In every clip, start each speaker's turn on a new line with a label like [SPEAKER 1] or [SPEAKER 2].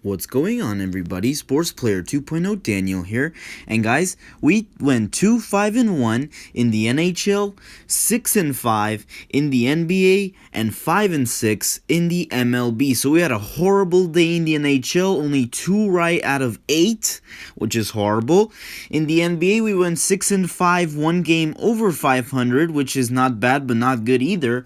[SPEAKER 1] What's going on, everybody? Sports Player 2.0 Daniel here. And guys, we went 2-5-1 in the NHL, 6-5 in the NBA, and 5-6 in the MLB. So we had a horrible day in the NHL, only 2 right out of 8, which is horrible. In the NBA, we went 6-5, 1 game over 500, which is not bad but not good either.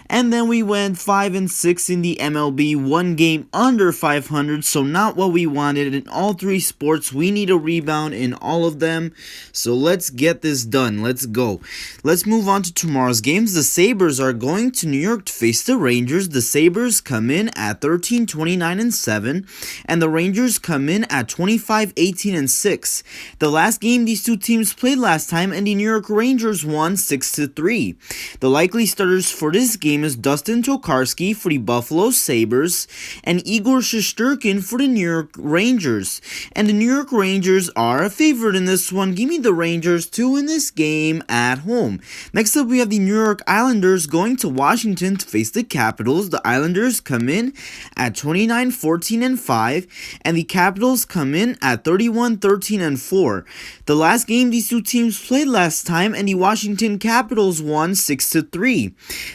[SPEAKER 1] And then we went 5-6 in the MLB, 1 game under 500, so not what we wanted. In all 3 sports, we need a rebound in all of them. So let's get this done. Let's go. Let's move on to tomorrow's games. The Sabres are going to New York to face the Rangers. The Sabres come in at 13-29-7, and the Rangers come in at 25-18-6. The last game these two teams played last time, and the New York Rangers won 6-3. The likely starters for this game is Dustin Tokarski for the Buffalo Sabres and Igor Shesterkin for the New York Rangers. And the New York Rangers are a favorite in this one. Give me the Rangers to win this game at home. Next up, we have the New York Islanders going to Washington to face the Capitals. The Islanders come in at 29-14-5, and the Capitals come in at 31-13-4. The last game these two teams played last time, and the Washington Capitals won 6-3.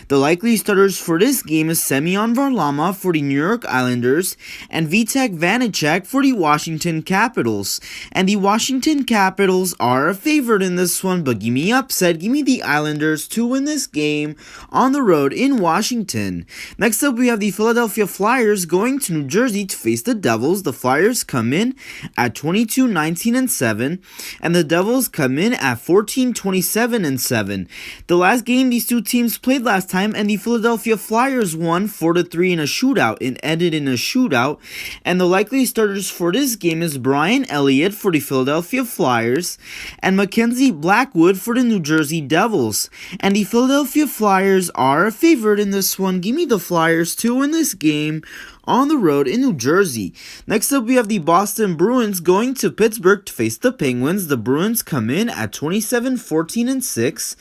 [SPEAKER 1] The likely starters for this game is Semyon Varlamov for the New York Islanders and Vitek Vanecek for the Washington Capitals. And the Washington Capitals are a favorite in this one, but give me upset. Give me the Islanders to win this game on the road in Washington. Next up, we have the Philadelphia Flyers going to New Jersey to face the Devils. The Flyers come in at 22-19-7, and the Devils come in at 14-27-7. The last game these two teams played last time, and the Philadelphia Flyers won 4-3 in a shootout. It ended in a shootout, and the likely starters for this game is Brian Elliott for the Philadelphia Flyers and Mackenzie Blackwood for the New Jersey Devils. And the Philadelphia Flyers are a favorite in this one. Give me the Flyers to win this game on the road in New Jersey. Next up, we have the Boston Bruins going to Pittsburgh to face the Penguins. The Bruins come in at 27-14-6,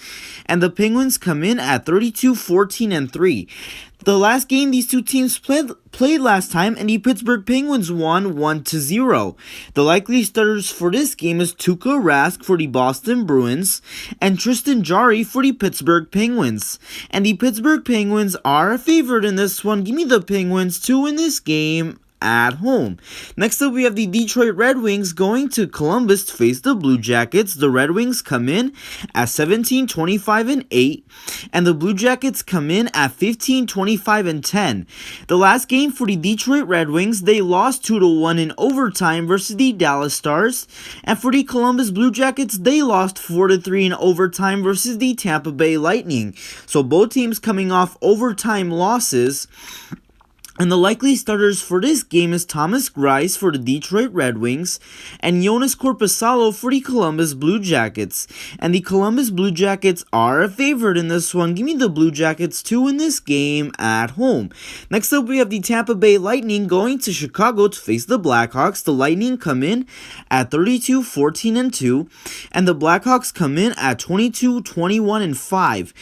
[SPEAKER 1] and the Penguins come in at 32-14-3. The last game these two teams played last time, and the Pittsburgh Penguins won 1-0. The likely starters for this game is Tuukka Rask for the Boston Bruins and Tristan Jarry for the Pittsburgh Penguins. And the Pittsburgh Penguins are a favorite in this one. Give me the Penguins to win this game at home. Next up, we have the Detroit Red Wings going to Columbus to face the Blue Jackets. The Red Wings come in at 17-25-8, and the Blue Jackets come in at 15-25-10. The last game for the Detroit Red Wings, they lost 2-1 in overtime versus the Dallas Stars, and for the Columbus Blue Jackets, they lost 4-3 in overtime versus the Tampa Bay Lightning. So both teams coming off overtime losses. And the likely starters for this game is Thomas Greiss for the Detroit Red Wings and Jonas Korpisalo for the Columbus Blue Jackets. And the Columbus Blue Jackets are a favorite in this one. Give me the Blue Jackets to win this game at home. Next up, we have the Tampa Bay Lightning going to Chicago to face the Blackhawks. The Lightning come in at 32-14-2, and the Blackhawks come in at 22-21-5.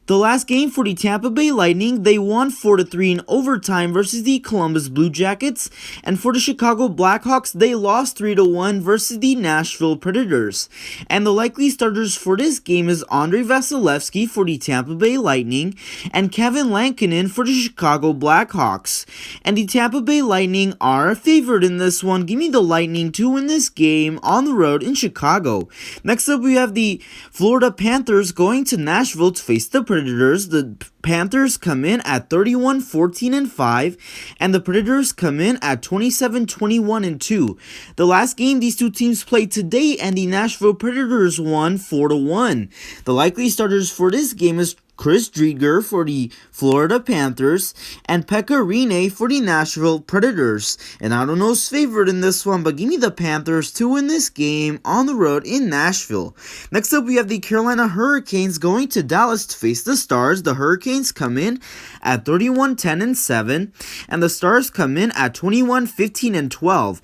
[SPEAKER 1] The last game for the Tampa Bay Lightning, they won 4-3 in overtime versus the Columbus Blue Jackets, and for the Chicago Blackhawks, they lost 3-1 versus the Nashville Predators. And the likely starters for this game is Andrei Vasilevsky for the Tampa Bay Lightning and Kevin Lankinen for the Chicago Blackhawks. And the Tampa Bay Lightning are a favorite in this one. Give me the Lightning to win this game on the road in Chicago. Next up, we have the Florida Panthers going to Nashville to face the Predators. The Panthers come in at 31-14-5, and the Predators come in at 27-21-2. The last game these two teams played today, and the Nashville Predators won 4-1. The likely starters for this game is Chris Driedger for the Florida Panthers and Pekka Rinne for the Nashville Predators. And I don't know who's favorite in this one, but give me the Panthers to win this game on the road in Nashville. Next up, we have the Carolina Hurricanes going to Dallas to face the Stars. The Hurricanes come in at 31-10-7, and the Stars come in at 21-15-12.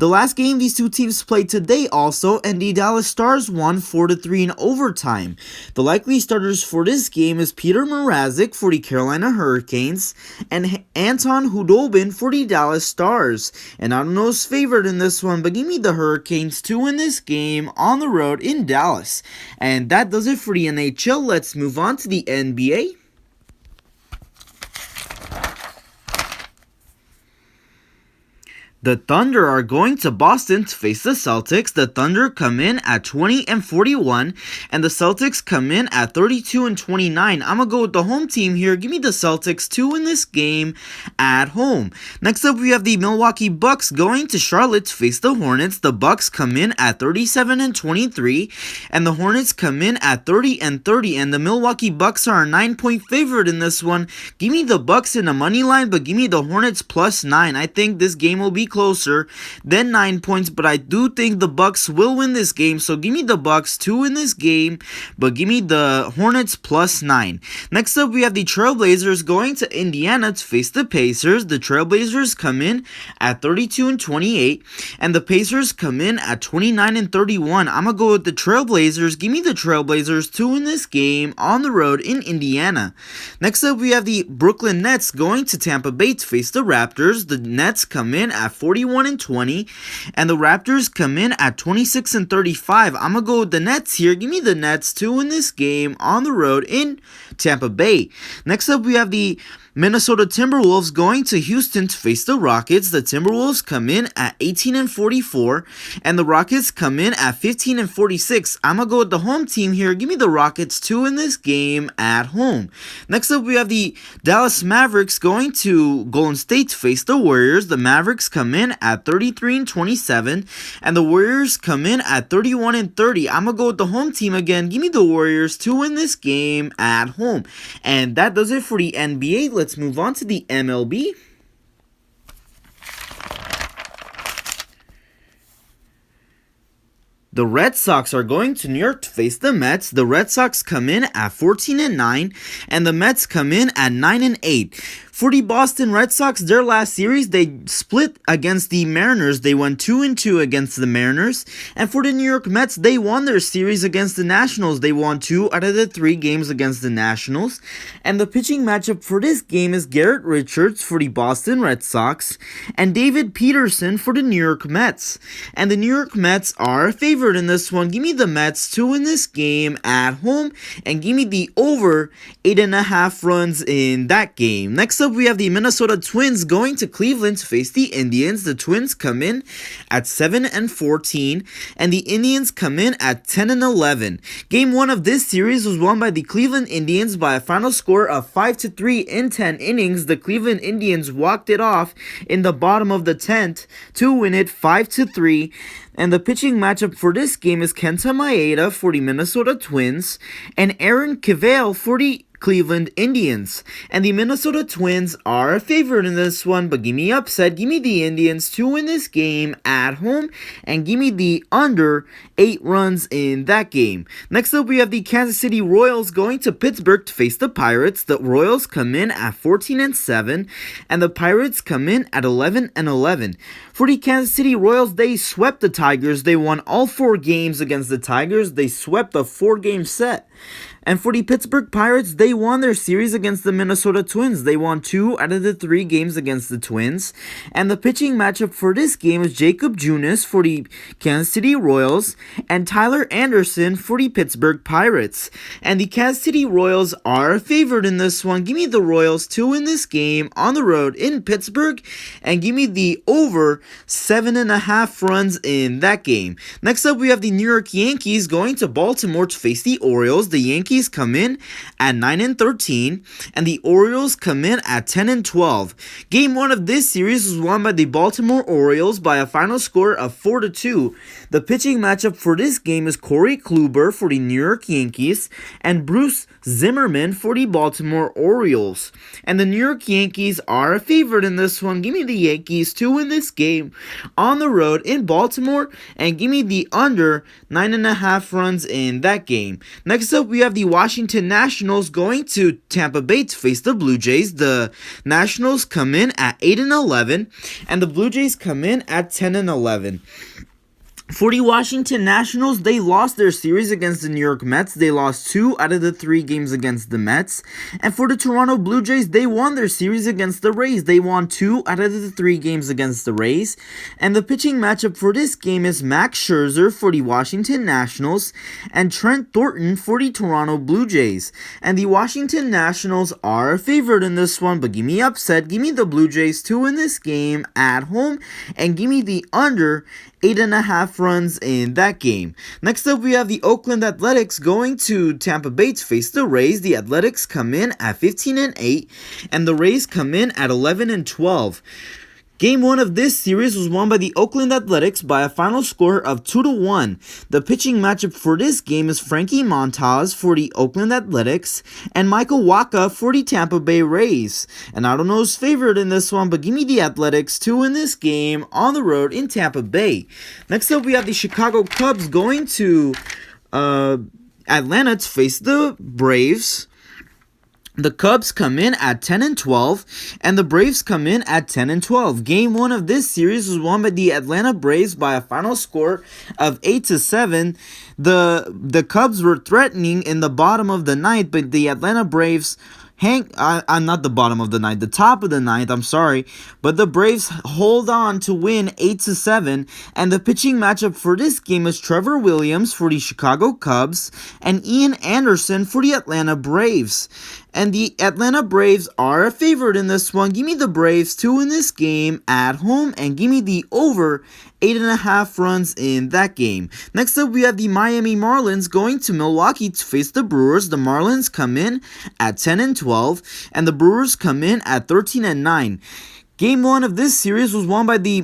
[SPEAKER 1] The last game these two teams played today also, and the Dallas Stars won 4-3 in overtime. The likely starters for this game is Peter Mrazek for the Carolina Hurricanes and Anton Khudobin for the Dallas Stars. And I don't know who's favored in this one, but give me the Hurricanes to win this game on the road in Dallas. And that does it for the NHL. Let's move on to the NBA. The Thunder are going to Boston to face the Celtics. The Thunder come in at 20-41, and the Celtics come in at 32-29. I'm going to go with the home team here. Give me the Celtics to win this game at home. Next up, we have the Milwaukee Bucks going to Charlotte to face the Hornets. The Bucks come in at 37-23, and the Hornets come in at 30-30, and the Milwaukee Bucks are a 9-point favorite in this one. Give me the Bucks in a money line, but give me the Hornets plus 9. I think this game will be closer than 9 points, but I do think the Bucks will win this game, so give me the Bucks to win this game, but give me the Hornets plus 9. Next up, we have the Trailblazers going to Indiana to face the Pacers. The Trailblazers come in at 32-28, and the Pacers come in at 29-31. I'm gonna go with the Trailblazers. Give me the Trailblazers to win this game on the road in Indiana. Next up, we have the Brooklyn Nets going to Tampa Bay to face the Raptors. The Nets come in at 41-20, and the Raptors come in at 26-35. I'm gonna go with the Nets here. Give me the Nets to win this game on the road in Tampa Bay. Next up, we have the Minnesota Timberwolves going to Houston to face the Rockets. The Timberwolves come in at 18-44, and the Rockets come in at 15-46. I'm going to go with the home team here. Give me the Rockets to win this game at home. Next up, we have the Dallas Mavericks going to Golden State to face the Warriors. The Mavericks come in at 33-27, and the Warriors come in at 31-30. I'm going to go with the home team again. Give me the Warriors to win this game at home. And that does it for the NBA. Let's move on to the MLB. The Red Sox are going to New York to face the Mets. The Red Sox come in at 14-9, and the Mets come in at 9-8. For the Boston Red Sox, their last series, they split against the Mariners. They won 2-2 against the Mariners. And for the New York Mets, they won their series against the Nationals. They won 2 out of the 3 games against the Nationals. And the pitching matchup for this game is Garrett Richards for the Boston Red Sox and David Peterson for the New York Mets. And the New York Mets are a favorite in this one. Give me the Mets to win this game at home, and give me the over 8.5 runs in that game. Next up, we have the Minnesota Twins going to Cleveland to face the Indians. The Twins come in at 7-14, and the Indians come in at 10-11. Game 1 of this series was won by the Cleveland Indians by a final score of 5-3 in 10 innings. The Cleveland Indians walked it off in the bottom of the 10th to win it 5-3. And the pitching matchup for this game is Kenta Maeda for the Minnesota Twins and Aaron Cavale for the Cleveland Indians. And the Minnesota Twins are a favorite in this one, but give me upset. Give me the Indians to win this game at home, and give me the under 8 runs in that game. Next up, we have the Kansas City Royals going to Pittsburgh to face the Pirates. The Royals come in at 14-7, and the Pirates come in at 11-11. For the Kansas City Royals, they swept the Tigers. They won all 4 games against the Tigers. They swept a 4-game set. And for the Pittsburgh Pirates, they won their series against the Minnesota Twins. They won 2 out of the 3 games against the Twins. And the pitching matchup for this game is Jacob Junis for the Kansas City Royals and Tyler Anderson for the Pittsburgh Pirates. And the Kansas City Royals are a favorite in this one. Give me the Royals to win this game on the road in Pittsburgh, and give me the over 7.5 runs in that game. Next up, we have the New York Yankees going to Baltimore to face the Orioles. The Yankees come in at 9-13, and the Orioles come in at 10-12. Game 1 of this series was won by the Baltimore Orioles by a final score of 4-2. The pitching matchup for this game is Corey Kluber for the New York Yankees and Bruce Zimmerman for the Baltimore Orioles. And the New York Yankees are a favorite in this one. Give me the Yankees to win this game on the road in Baltimore, and give me the under 9.5 runs in that game. Next up, we have the the Washington Nationals going to Tampa Bay to face the Blue Jays. The Nationals come in at 8-11, and the Blue Jays come in at 10-11. For the Washington Nationals, they lost their series against the New York Mets. They lost 2 out of the 3 games against the Mets. And for the Toronto Blue Jays, they won their series against the Rays. They won 2 out of the 3 games against the Rays. And the pitching matchup for this game is Max Scherzer for the Washington Nationals and Trent Thornton for the Toronto Blue Jays. And the Washington Nationals are a favorite in this one, but give me upset. Give me the Blue Jays to win this game at home, and give me the under 8.5 runs in that game. Next up, we have the Oakland Athletics going to Tampa Bay to face the Rays. The Athletics come in at 15-8, and the Rays come in at 11-12. Game 1 of this series was won by the Oakland Athletics by a final score of 2-1. The pitching matchup for this game is Frankie Montas for the Oakland Athletics and Michael Wacha for the Tampa Bay Rays. And I don't know who's favored in this one, but give me the Athletics to win this game on the road in Tampa Bay. Next up, we have the Chicago Cubs going to Atlanta to face the Braves. The Cubs come in at 10-12, and the Braves come in at 10-12. Game 1 of this series was won by the Atlanta Braves by a final score of 8-7. The Cubs were threatening in the bottom of the ninth, but the Atlanta Braves not the bottom of the ninth, the top of the ninth, I'm sorry. But the Braves hold on to win 8-7. And the pitching matchup for this game is Trevor Williams for the Chicago Cubs and Ian Anderson for the Atlanta Braves. And the Atlanta Braves are a favorite in this one. Give me the Braves to win this game at home, and give me the over 8.5 runs in that game. Next up, we have the Miami Marlins going to Milwaukee to face the Brewers. The Marlins come in at 10-12, and the Brewers come in at 13-9. Game 1 of this series was won by the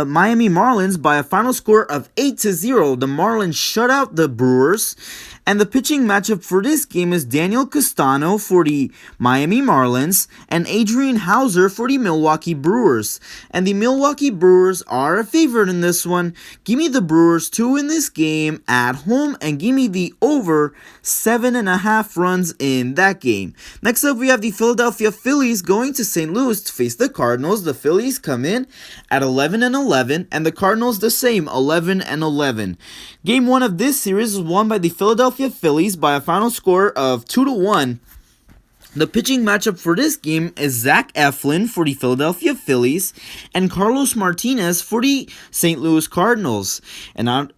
[SPEAKER 1] Miami Marlins by a final score of 8-0. The Marlins shut out the Brewers. And the pitching matchup for this game is Daniel Castano for the Miami Marlins and Adrian Hauser for the Milwaukee Brewers. And the Milwaukee Brewers are a favorite in this one. Give me the Brewers to win this game at home, and give me the over 7.5 runs in that game. Next up, we have the Philadelphia Phillies going to St. Louis to face the Cardinals. The Phillies come in at 11-11, and the Cardinals the same, 11-11. Game 1 of this series was won by the Philadelphia Phillies by a final score of 2-1. The pitching matchup for this game is Zach Eflin for the Philadelphia Phillies and Carlos Martinez for the St. Louis Cardinals. And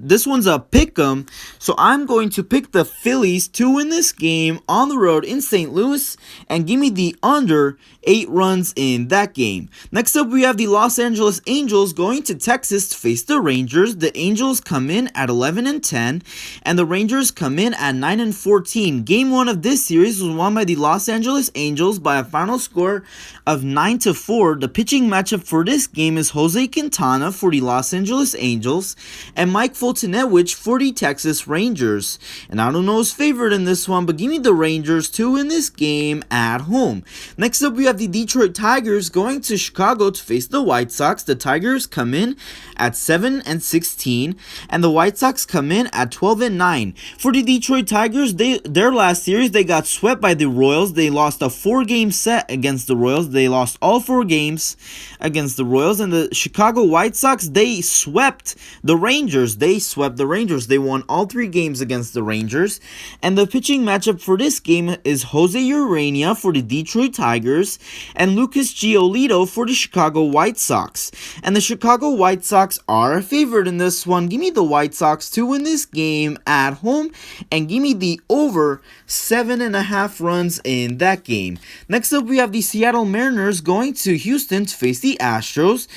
[SPEAKER 1] this one's a pick'em, so I'm going to pick the Phillies to win this game on the road in St. Louis, and give me the under 8 runs in that game. Next up, we have the Los Angeles Angels going to Texas to face the Rangers. The Angels come in at 11-10, and the Rangers come in at 9-14. Game 1 of this series was won by the Los Angeles Angels by a final score of 9-4. The pitching matchup for this game is Jose Quintana for the Los Angeles Angels and Mike Foltynewicz for the Texas Rangers. And I don't know who's favorite in this one, but give me the Rangers to win this game at home. Next up, we have the Detroit Tigers going to Chicago to face the White Sox. The Tigers come in at 7-16, and the White Sox come in at 12-9. For the Detroit Tigers, their last series, they got swept by the Royals. They lost a 4-game set against the Royals. They lost all 4 games against the Royals. And the Chicago White Sox, they swept the Rangers. They won all 3 games against the Rangers. And the pitching matchup for this game is Jose Urania for the Detroit Tigers and Lucas Giolito for the Chicago White Sox. And the Chicago White Sox are a favorite in this one. Give me the White Sox to win this game at home, and give me the over 7.5 runs in that game. Next up, we have the Seattle Mariners going to Houston to face the Astros.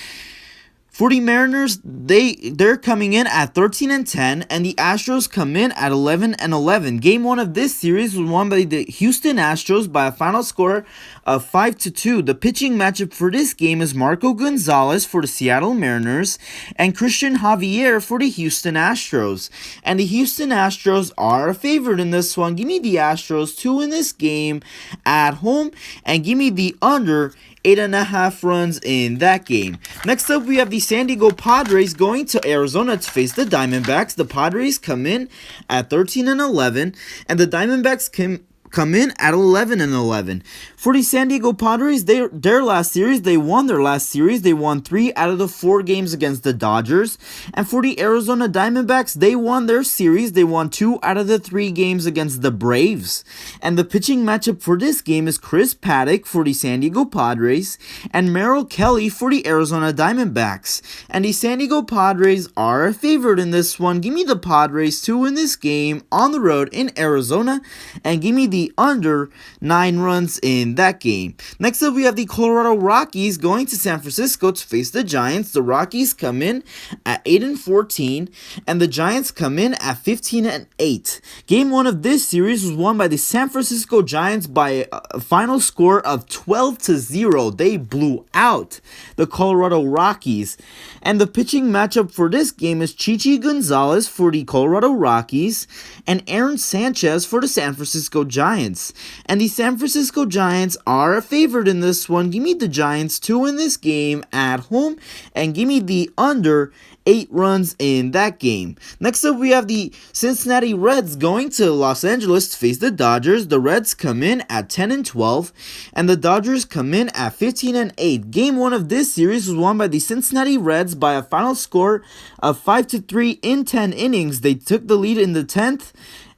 [SPEAKER 1] For the Mariners, they're coming in at 13-10, and the Astros come in at 11-11. Game 1 of this series was won by the Houston Astros by a final score of 5-2. The pitching matchup for this game is Marco Gonzalez for the Seattle Mariners and Christian Javier for the Houston Astros. And the Houston Astros are a favorite in this one. Give me the Astros to win this game at home, and give me the under 8.5 runs in that game. Next up, we have the San Diego Padres going to Arizona to face the Diamondbacks. The Padres come in at 13-11, and the Diamondbacks come in at 11-11. For the San Diego Padres, their last series, they won their last series. They won 3 out of the 4 games against the Dodgers. And for the Arizona Diamondbacks, they won their series. They won 2 out of the 3 games against the Braves. And the pitching matchup for this game is Chris Paddock for the San Diego Padres and Merrill Kelly for the Arizona Diamondbacks. And the San Diego Padres are a favorite in this one. Give me the Padres to win this game on the road in Arizona, and give me the under 9 runs in that game. Next up, we have the Colorado Rockies going to San Francisco to face the Giants. The Rockies come in at 8-14, and the Giants come in at 15-8. Game 1 of this series was won by the San Francisco Giants by a final score of 12-0. They blew out the Colorado Rockies. And the pitching matchup for this game is Chichi Gonzalez for the Colorado Rockies and Aaron Sanchez for the San Francisco Giants. And the San Francisco Giants are a favorite in this one. Give me the Giants to win this game at home, and give me the under 8 runs in that game. Next up, we have the Cincinnati Reds going to Los Angeles to face the Dodgers. The Reds come in at 10-12, and the Dodgers come in at 15-8. Game 1 of this series was won by the Cincinnati Reds by a final score of 5-3 in 10 innings. They took the lead in the 10th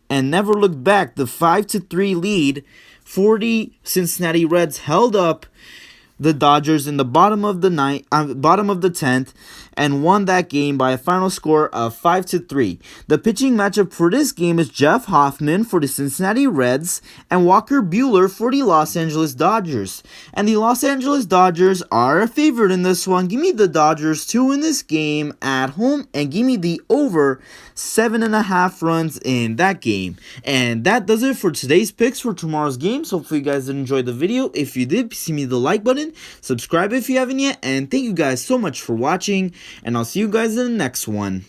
[SPEAKER 1] and never looked back. The 5-3 lead for the Cincinnati Reds held up the Dodgers in the bottom of the 10th, and won that game by a final score of 5-3. The pitching matchup for this game is Jeff Hoffman for the Cincinnati Reds and Walker Buehler for the Los Angeles Dodgers. And the Los Angeles Dodgers are a favorite in this one. Give me the Dodgers to win this game at home, and give me the over 7.5 runs in that game. And that does it for today's picks for tomorrow's games. Hopefully you guys did enjoy the video. If you did, please give me the like button, subscribe if you haven't yet, and thank you guys so much for watching, and I'll see you guys in the next one.